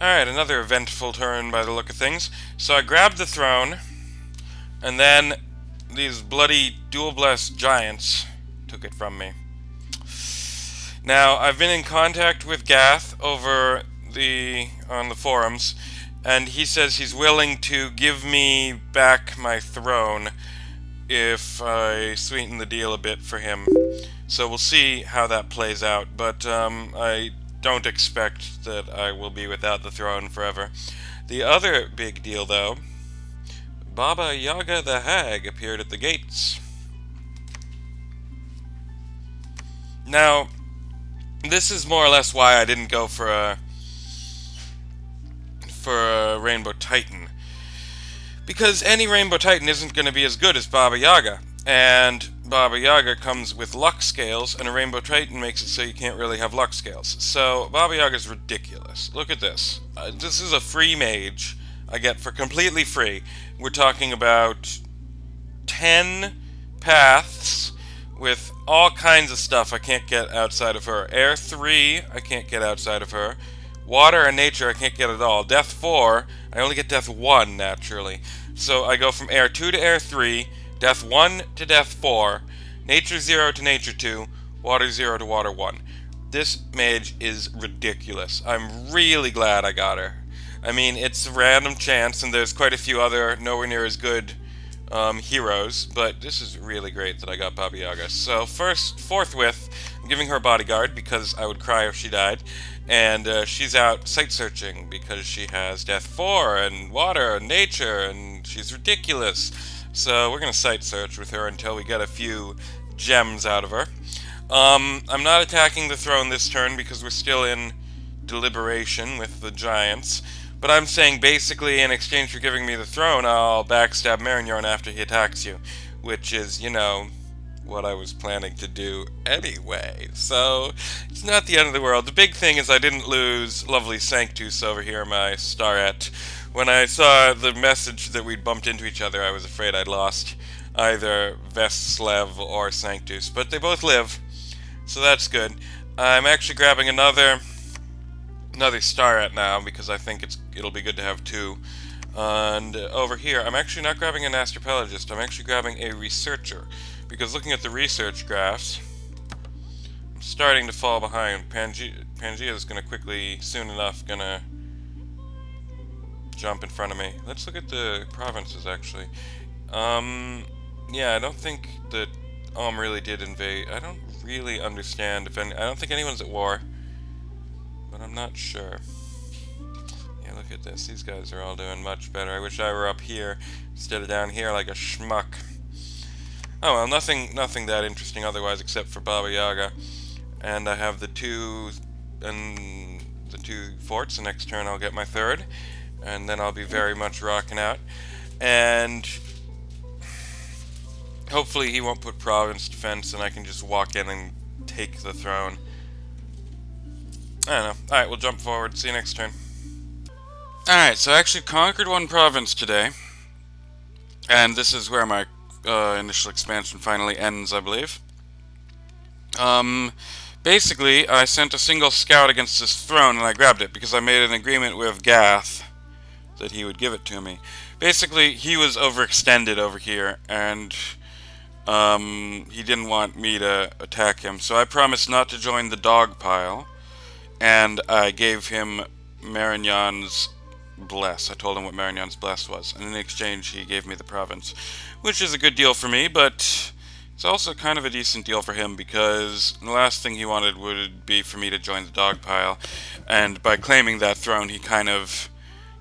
Alright, another eventful turn by the look of things. So I grabbed the throne, and then these bloody dual blast giants took it from me. Now, I've been in contact with Gath over on the forums, and he says he's willing to give me back my throne if I sweeten the deal a bit for him. So we'll see how that plays out, but I don't expect that I will be without the throne forever. The other big deal, though, Baba Yaga the Hag appeared at the gates. Now, this is more or less why I didn't go for a Rainbow Titan. Because any Rainbow Titan isn't going to be as good as Baba Yaga. And Baba Yaga comes with luck scales, and a Rainbow Titan makes it so you can't really have luck scales. So Baba Yaga is ridiculous. Look at this. This is a free mage I get for completely free. We're talking about 10 paths with all kinds of stuff I can't get outside of her. Air 3, I can't get outside of her. Water and nature, I can't get at all. Death 4, I only get Death 1, naturally. So I go from Air 2 to Air 3, Death 1 to Death 4, Nature 0 to Nature 2, Water 0 to Water 1. This mage is ridiculous. I'm really glad I got her. I mean, it's a random chance, and there's quite a few other nowhere near as good heroes, but this is really great that I got Baba Yaga. So forthwith, I'm giving her a bodyguard because I would cry if she died, and she's out sight searching because she has Death 4 and water and nature, and she's ridiculous. So we're gonna sight search with her until we get a few gems out of her. I'm not attacking the throne this turn because we're still in deliberation with the giants. But I'm saying basically in exchange for giving me the throne, I'll backstab Marignorn after he attacks you. Which is, what I was planning to do anyway. So, it's not the end of the world. The big thing is I didn't lose lovely Sanctus over here, my starette. When I saw the message that we'd bumped into each other, I was afraid I'd lost either Veslev or Sanctus. But they both live, so that's good. I'm actually grabbing another starette now because I think it'll be good to have two. And over here, I'm actually not grabbing an astropelagist, I'm actually grabbing a researcher. Because looking at the research graphs, I'm starting to fall behind. Pangea is going to quickly, soon enough, going to jump in front of me. Let's look at the provinces, actually. Yeah, I don't think that really did invade. I don't really understand if any. I don't think anyone's at war. But I'm not sure. Yeah, look at this. These guys are all doing much better. I wish I were up here instead of down here like a schmuck. Oh well, nothing that interesting otherwise except for Baba Yaga. And I have the two forts. The next turn I'll get my third. And then I'll be very much rocking out. And hopefully he won't put province defense and I can just walk in and take the throne. I don't know. Alright, we'll jump forward. See you next turn. Alright, so I actually conquered one province today. And this is where my initial expansion finally ends, I believe. Basically, I sent a single scout against this throne and I grabbed it because I made an agreement with Gath that he would give it to me. Basically, he was overextended over here and he didn't want me to attack him. So I promised not to join the dog pile. And I gave him Marignon's Bless. I told him what Marignon's Bless was. And in exchange, he gave me the province. Which is a good deal for me, but it's also kind of a decent deal for him because the last thing he wanted would be for me to join the dog pile. And by claiming that throne, he kind of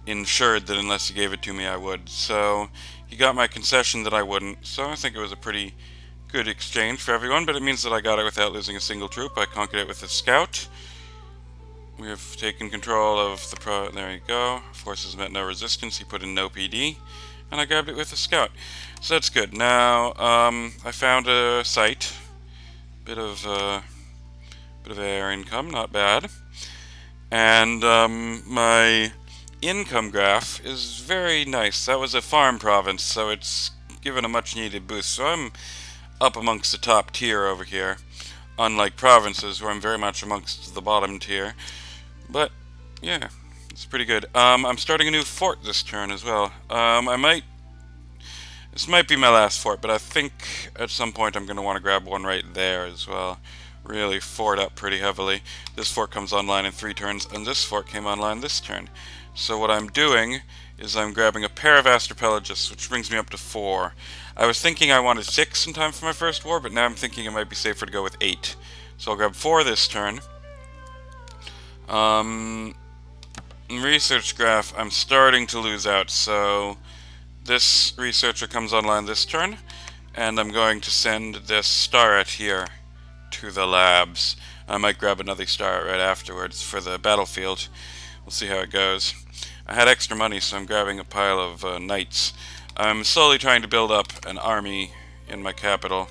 ensured that unless he gave it to me, I would. So he got my concession that I wouldn't. So I think it was a pretty good exchange for everyone, but it means that I got it without losing a single troop. I conquered it with a scout. We have taken control of the there you go. Forces met no resistance. He put in no PD. And I grabbed it with a scout. So that's good. Now, I found a site. Bit of air income, not bad. And, my income graph is very nice. That was a farm province, so it's given a much needed boost. So I'm up amongst the top tier over here. Unlike provinces, where I'm very much amongst the bottom tier. But, yeah, It's pretty good. I'm starting a new fort this turn as well. This might be my last fort, but I think at some point I'm going to want to grab one right there as well. Really fort up pretty heavily. This fort comes online in 3 turns, and this fort came online this turn. So what I'm doing is I'm grabbing a pair of Astrapelagists, which brings me up to 4. I was thinking I wanted 6 in time for my first war, but now I'm thinking it might be safer to go with 8. So I'll grab 4 this turn. Research graph, I'm starting to lose out, so this researcher comes online this turn, and I'm going to send this starret here to the labs. I might grab another starret right afterwards for the battlefield. We'll see how it goes. I had extra money, so I'm grabbing a pile of knights. I'm slowly trying to build up an army in my capital.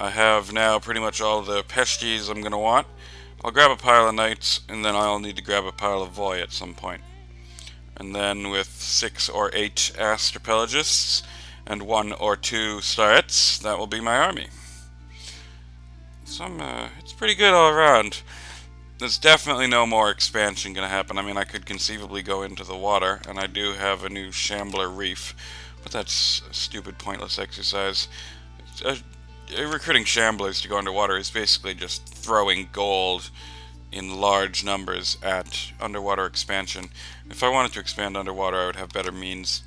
I have now pretty much all the pesties I'm going to want. I'll grab a pile of knights, and then I'll need to grab a pile of voy at some point. And then with 6 or 8 Astrapelagists and 1 or 2 starrets, that will be my army. So it's pretty good all around. There's definitely no more expansion going to happen. I mean, I could conceivably go into the water, and I do have a new Shambler Reef, but that's a stupid, pointless exercise. Recruiting Shamblers to go underwater is basically just throwing gold in large numbers at underwater expansion. If I wanted to expand underwater, I would have better means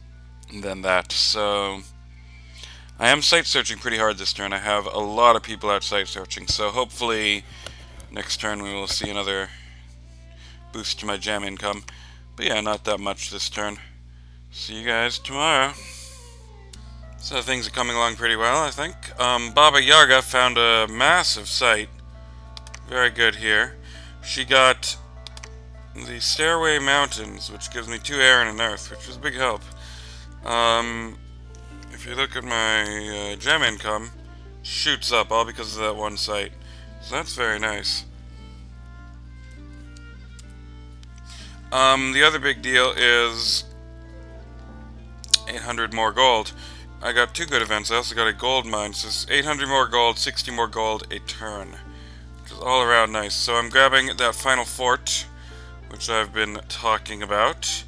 than that. So I am site searching pretty hard this turn. I have a lot of people out site searching, so hopefully next turn we will see another boost to my gem income. But yeah, not that much this turn. See you guys tomorrow. So things are coming along pretty well, I think. Baba Yaga found a massive site. Very good here. She got the Stairway Mountains, which gives me 2 air and an earth, which is a big help. If you look at my gem income, shoots up all because of that one site. So that's very nice. The other big deal is 800 more gold. I got 2 good events. I also got a gold mine. So it's 800 more gold, 60 more gold a turn, which is all around nice. So I'm grabbing that final fort, which I've been talking about.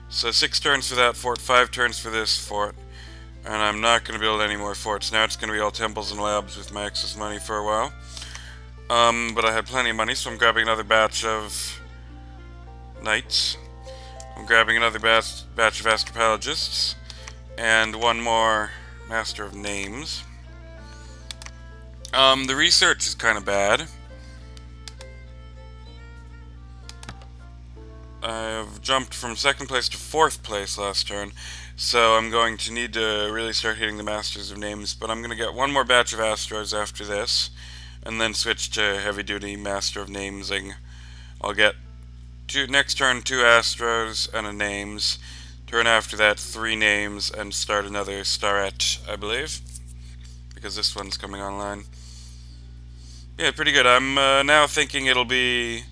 So 6 turns for that fort, 5 turns for this fort, and I'm not going to build any more forts. Now it's going to be all temples and labs with my excess money for a while. But I had plenty of money, so I'm grabbing another batch of knights. I'm grabbing another batch of Astrapelagists, and 1 more Master of Names. The research is kind of bad. I've jumped from 2nd place to 4th place last turn, so I'm going to need to really start hitting the Masters of Names, but I'm going to get 1 more batch of Astros after this, and then switch to heavy-duty Master of Namesing. I'll get next turn 2 Astros and a Names. Turn after that 3 names, and start another starret, I believe, because this one's coming online. Yeah, pretty good. I'm now thinking it'll be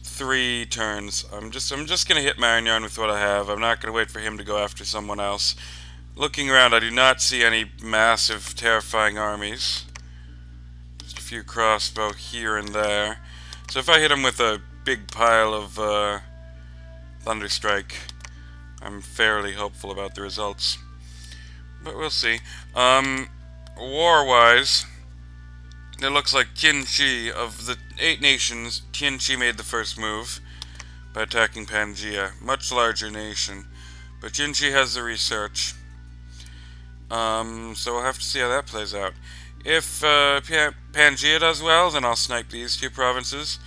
3 turns. I'm just gonna hit Marignan with what I have. I'm not gonna wait for him to go after someone else. Looking around, I do not see any massive, terrifying armies. Just a few crossbow here and there. So if I hit him with a big pile of Thunderstrike, I'm fairly hopeful about the results. But we'll see. War-wise, it looks like Tianchi, of the 8 nations, Tianchi made the first move by attacking Pangaea. Much larger nation. But Tianchi has the research. So we'll have to see how that plays out. If Pangaea does well, then I'll snipe these 2 provinces.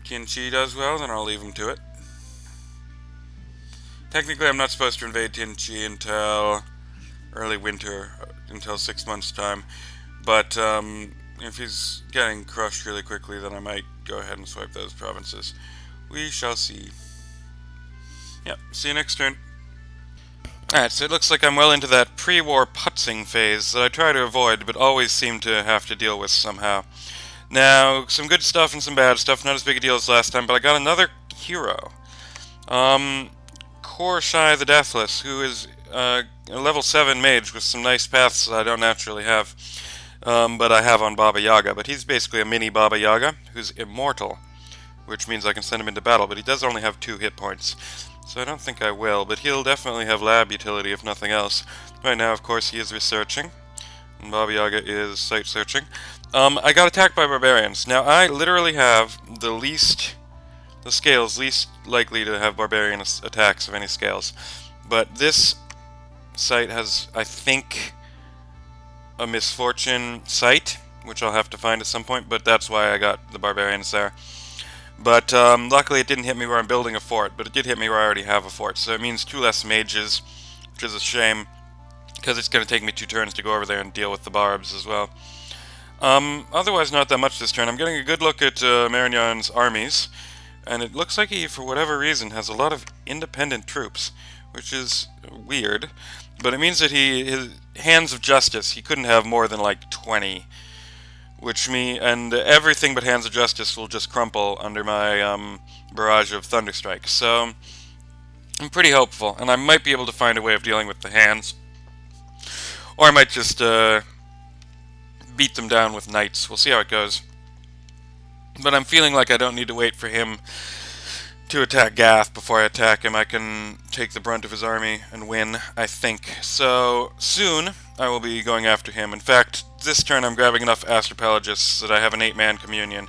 If Tianchi does well, then I'll leave them to it. Technically, I'm not supposed to invade Tianchi until early winter, until 6 months' time. But if he's getting crushed really quickly, then I might go ahead and swipe those provinces. We shall see. Yep, see you next turn. Alright, so it looks like I'm well into that pre-war putzing phase that I try to avoid, but always seem to have to deal with somehow. Now, some good stuff and some bad stuff, not as big a deal as last time, but I got another hero. Korshai the Deathless, who is a level 7 mage with some nice paths that I don't naturally have, but I have on Baba Yaga. But he's basically a mini Baba Yaga who's immortal. which means I can send him into battle, but he does only have 2 hit points. So I don't think I will, but he'll definitely have lab utility if nothing else. Right now, of course, he is researching, and Baba Yaga is site searching. I got attacked by barbarians. Now, I literally have the scales least likely to have barbarian attacks of any scales. But this site has, I think, a misfortune site, which I'll have to find at some point, but that's why I got the barbarians there. But luckily it didn't hit me where I'm building a fort, but it did hit me where I already have a fort, so it means 2 less mages, which is a shame, because it's going to take me 2 turns to go over there and deal with the barbs as well. Otherwise not that much this turn. I'm getting a good look at Marignon's armies, and it looks like he, for whatever reason, has a lot of independent troops, which is weird, but it means that his hands of justice, he couldn't have more than like 20, and everything but hands of justice will just crumple under my barrage of thunderstrike. So I'm pretty hopeful, and I might be able to find a way of dealing with the hands, or I might just beat them down with knights. We'll see how it goes. But I'm feeling like I don't need to wait for him to attack Gath before I attack him. I can take the brunt of his army and win, I think. So soon I will be going after him. In fact, this turn I'm grabbing enough Astropelagists that I have an 8-man communion.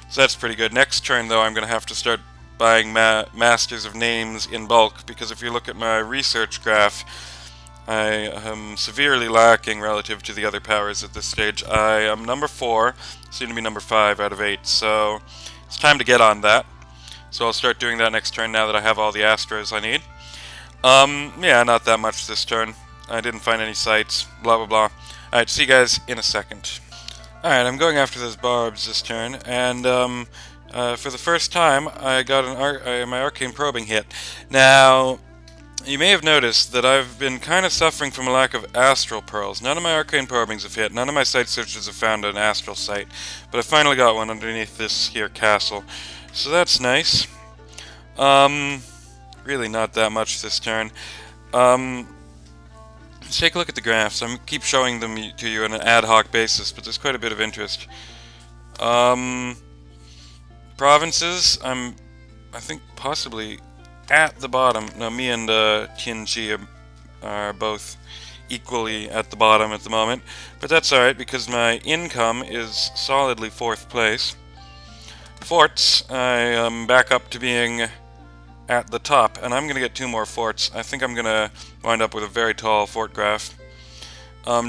So that's pretty good. Next turn, though, I'm going to have to start buying Masters of Names in bulk, because if you look at my research graph, I am severely lacking relative to the other powers at this stage. I am number 4, soon to be number 5 out of 8, so it's time to get on that. So I'll start doing that next turn now that I have all the Astros I need. Yeah, not that much this turn. I didn't find any sites, blah blah blah. Alright, see you guys in a second. Alright, I'm going after those barbs this turn, and for the first time I got my arcane probing hit. Now, you may have noticed that I've been kind of suffering from a lack of astral pearls. None of my arcane probings have hit, none of my site searches have found an astral site, but I finally got one underneath this here castle. So that's nice. Really not that much this turn. Let's take a look at the graphs. I keep showing them to you on an ad hoc basis, but there's quite a bit of interest. Provinces, I think possibly at the bottom. No, me and Tianji are both equally at the bottom at the moment, but that's alright because my income is solidly 4th place. Forts, I am back up to being at the top, and I'm going to get 2 more forts. I think I'm going to wind up with a very tall fort graph.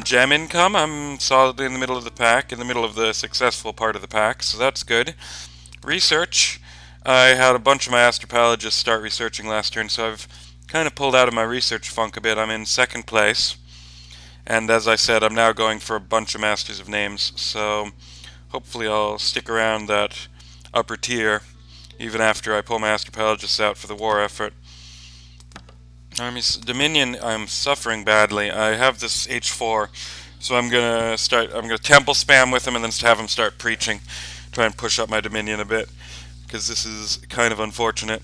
Gem income, I'm solidly in the middle of the pack, in the middle of the successful part of the pack, so that's good. Research, I had a bunch of my Astropelagists start researching last turn, so I've kind of pulled out of my research funk a bit. I'm in 2nd place, and as I said, I'm now going for a bunch of Masters of Names, so hopefully I'll stick around that upper tier even after I pull my Astropelagists out for the war effort. Dominion, I'm suffering badly. I have this H4, so I'm gonna temple spam with him and then have him start preaching, try and push up my Dominion a bit, because this is kind of unfortunate,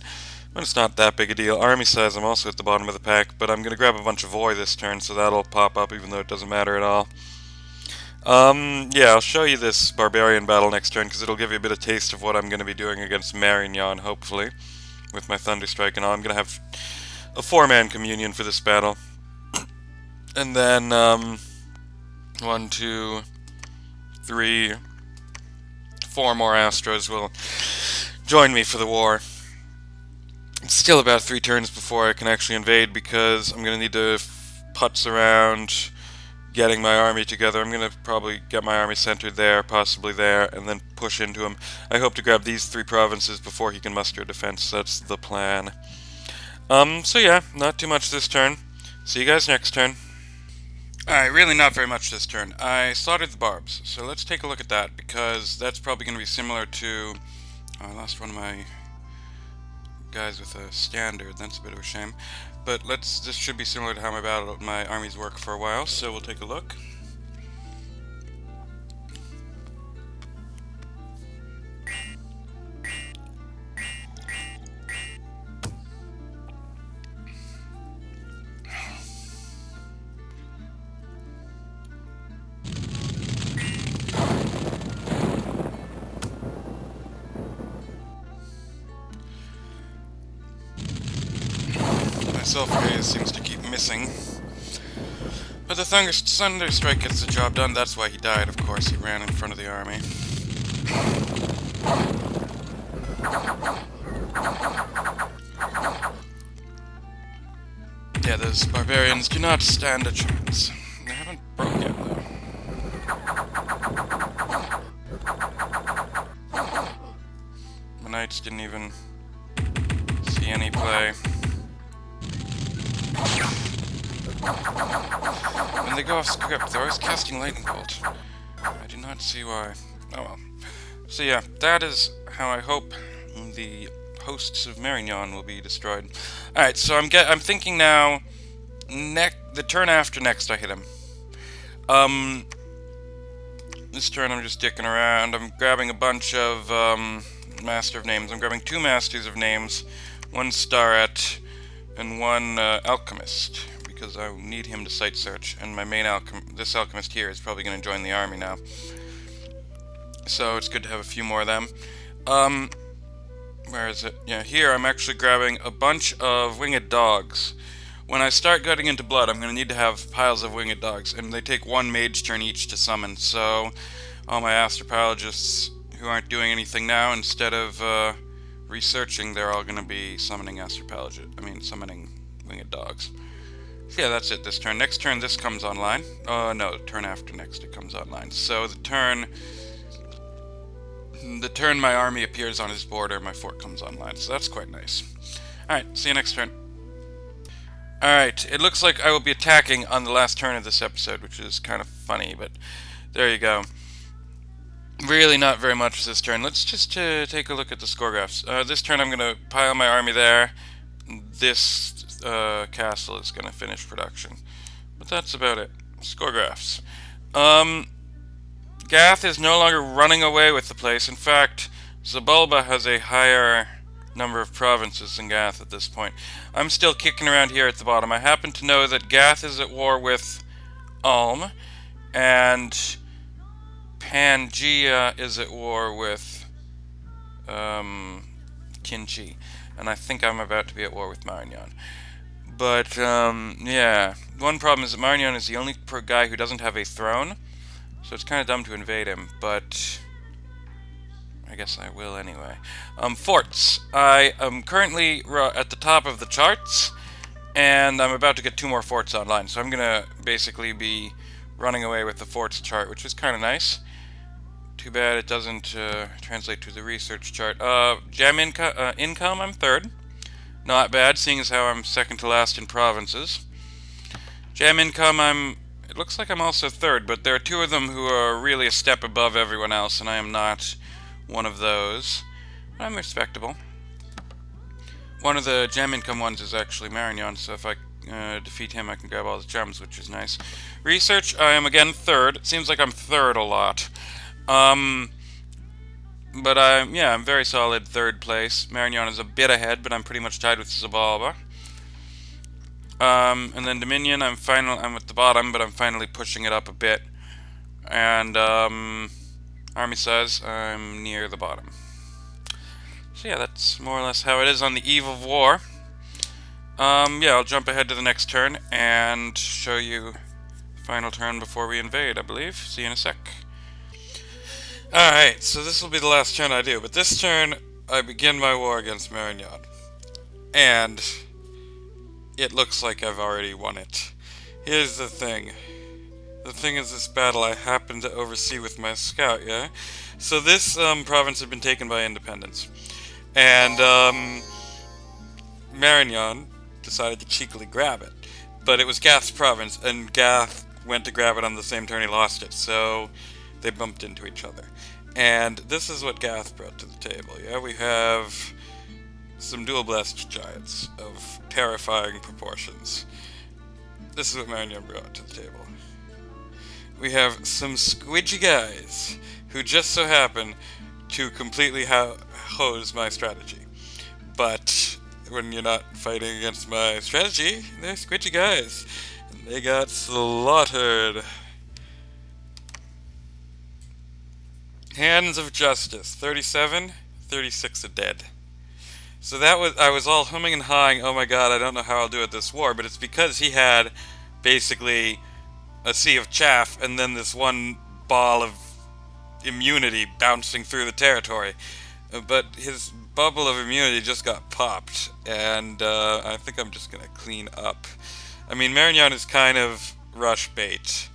but it's not that big a deal. Army size, I'm also at the bottom of the pack, but I'm gonna grab a bunch of Voy this turn, so that'll pop up even though it doesn't matter at all. Yeah, I'll show you this barbarian battle next turn, because it'll give you a bit of taste of what I'm going to be doing against Marignon, hopefully, with my Thunderstrike and all. I'm going to have a 4-man communion for this battle. And then, 1, 2, 3, 4 more Astros will join me for the war. It's still about 3 turns before I can actually invade, because I'm going to need to putz around getting my army together. I'm going to probably get my army centered there, possibly there, and then push into him. I hope to grab these 3 provinces before he can muster a defense. That's the plan. So yeah, not too much this turn. See you guys next turn. Alright, really not very much this turn. I slaughtered the barbs, so let's take a look at that, because that's probably going to be similar to... I lost one of my guys with a standard. That's a bit of a shame. But this should be similar to how my armies work for a while, so we'll take a look. My sulfur haze seems to keep missing. But the thunder strike gets the job done. That's why he died, of course. He ran in front of the army. Yeah, those barbarians do not stand a chance. They haven't broke yet, though. The knights didn't even see any play. When they go off script, they're always casting lightning bolt. I do not see why. Oh well. So yeah, that is how I hope the hosts of Marignan will be destroyed. Alright, so I'm thinking now, the turn after next I hit him. This turn I'm just dicking around. I'm grabbing a bunch of Master of Names. I'm grabbing 2 Masters of Names, 1 Starret, and 1 Alchemist, because I need him to site search, and my main this Alchemist here is probably going to join the army now. So it's good to have a few more of them. Where is it? Yeah, here I'm actually grabbing a bunch of winged dogs. When I start getting into blood, I'm going to need to have piles of winged dogs, and they take 1 mage turn each to summon, so all my astropologists who aren't doing anything now, instead of researching, they're all going to be summoning summoning winged dogs. So yeah, that's it this turn. Next turn this comes online. No, turn after next it comes online. So the turn my army appears on his border, my fort comes online, so that's quite nice. Alright, see you next turn. Alright, it looks like I will be attacking on the last turn of this episode, which is kind of funny, but there you go. Really not very much this turn. Let's just take a look at the score graphs. This turn I'm going to pile my army there. This castle is going to finish production. But that's about it. Score graphs. Gath is no longer running away with the place. In fact, Zabulba has a higher number of provinces than Gath at this point. I'm still kicking around here at the bottom. I happen to know that Gath is at war with Ulm, and Pangea is at war with Kinchi, and I think I'm about to be at war with Marignan. But, yeah, one problem is that Marignan is the only guy who doesn't have a throne, so it's kind of dumb to invade him, but I guess I will anyway. Forts. I am currently at the top of the charts, and I'm about to get 2 more forts online, so I'm going to basically be running away with the forts chart, which is kind of nice. Too bad it doesn't translate to the research chart. Gem income, I'm 3rd. Not bad, seeing as how I'm 2nd to last in provinces. Gem income, it looks like I'm also 3rd, but there are 2 of them who are really a step above everyone else, and I am not one of those. But I'm respectable. One of the gem income ones is actually Marignan, so if I defeat him I can grab all the gems, which is nice. Research, I am again 3rd. It seems like I'm 3rd a lot. But I'm very solid 3rd place. Marignan is a bit ahead, but I'm pretty much tied with Zabulba. And then Dominion, I'm at the bottom, but I'm finally pushing it up a bit. And Army size, I'm near the bottom. So yeah, that's more or less how it is on the eve of war. Yeah, I'll jump ahead to the next turn and show you the final turn before we invade, I believe. See you in a sec. Alright, so this will be the last turn I do, but this turn I begin my war against Marignan. And it looks like I've already won it. Here's the thing. The thing is, this battle I happen to oversee with my scout, yeah? So this province had been taken by independents. And Marignan decided to cheekily grab it. But it was Gath's province, and Gath went to grab it on the same turn he lost it, so they bumped into each other. And this is what Gath brought to the table, yeah? We have some dual blast giants of terrifying proportions. This is what Marignan brought to the table. We have some squidgy guys who just so happen to completely hose my strategy. But when you're not fighting against my strategy, they're squidgy guys. And they got slaughtered. Hands of Justice, 37, 36 are dead. So that was, I was all humming and hawing, oh my god, I don't know how I'll do it this war, but it's because he had basically a sea of chaff and then this one ball of immunity bouncing through the territory. But his bubble of immunity just got popped, and I think I'm just gonna clean up. I mean, Marignon is kind of rush bait,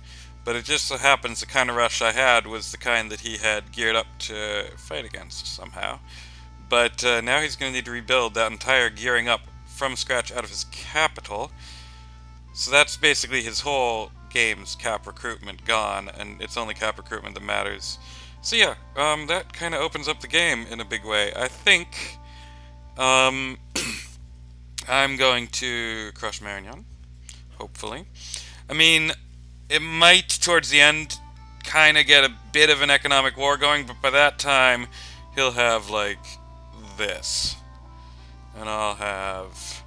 but it just so happens the kind of rush I had was the kind that he had geared up to fight against somehow. But now he's going to need to rebuild that entire gearing up from scratch out of his capital. So that's basically his whole game's cap recruitment gone, and it's only cap recruitment that matters. So yeah, that kind of opens up the game in a big way. I think um, I'm going to crush Marignon, hopefully. I mean, it might, towards the end, kind of get a bit of an economic war going, but by that time, he'll have, like, this. And I'll have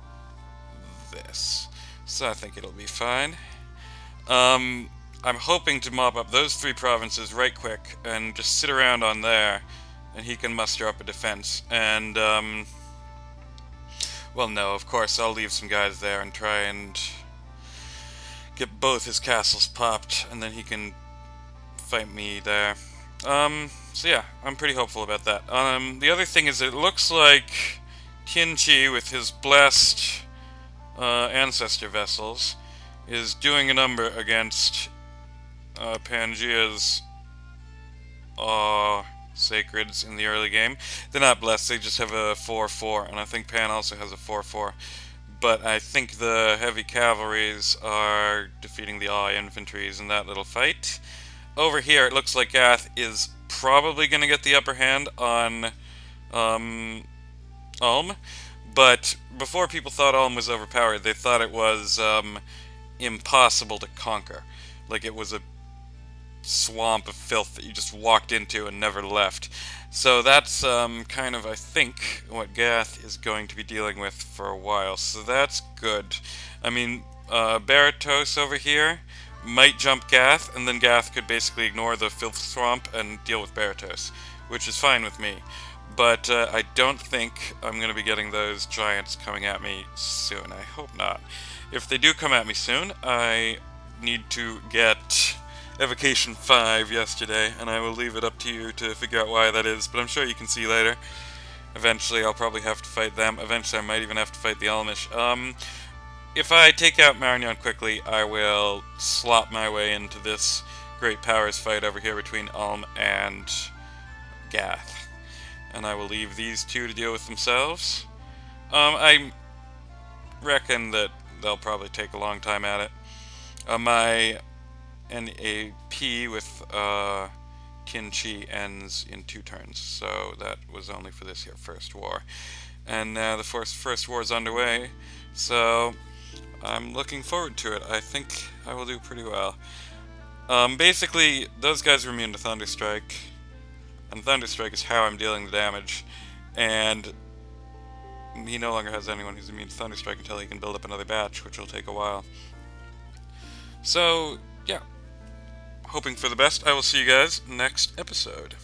this. So I think it'll be fine. I'm hoping to mop up those 3 provinces right quick and just sit around on there, and he can muster up a defense. And, well, no, of course, I'll leave some guys there and try and get both his castles popped, and then he can fight me there. So yeah, I'm pretty hopeful about that. The other thing is it looks like Tianqi, with his blessed ancestor vessels, is doing a number against Pangaea's sacreds in the early game. They're not blessed, they just have a 4-4, and I think Pan also has a 4-4. But I think the heavy cavalries are defeating the infantries in that little fight. Over here, it looks like Gath is probably going to get the upper hand on Ulm. But before people thought Ulm was overpowered, they thought it was impossible to conquer. Like it was a swamp of filth that you just walked into and never left. So that's kind of, I think, what Gath is going to be dealing with for a while. So that's good. I mean, Baratos over here might jump Gath, and then Gath could basically ignore the filth swamp and deal with Baratos, which is fine with me. But I don't think I'm going to be getting those giants coming at me soon. I hope not. If they do come at me soon, I need to get Evocation 5 yesterday, and I will leave it up to you to figure out why that is, but I'm sure you can see later. Eventually I'll probably have to fight them. Eventually I might even have to fight the Elmish. If I take out Marignon quickly, I will slot my way into this great powers fight over here between Ulm and Gath. And I will leave these two to deal with themselves. I reckon that they'll probably take a long time at it. My NAP with Tianqi ends in 2 turns, so that was only for this here first war. And now the first war is underway, so I'm looking forward to it. I think I will do pretty well. Basically, those guys are immune to Thunderstrike, and Thunderstrike is how I'm dealing the damage, and he no longer has anyone who's immune to Thunderstrike until he can build up another batch, which will take a while. So, yeah. Hoping for the best. I will see you guys next episode.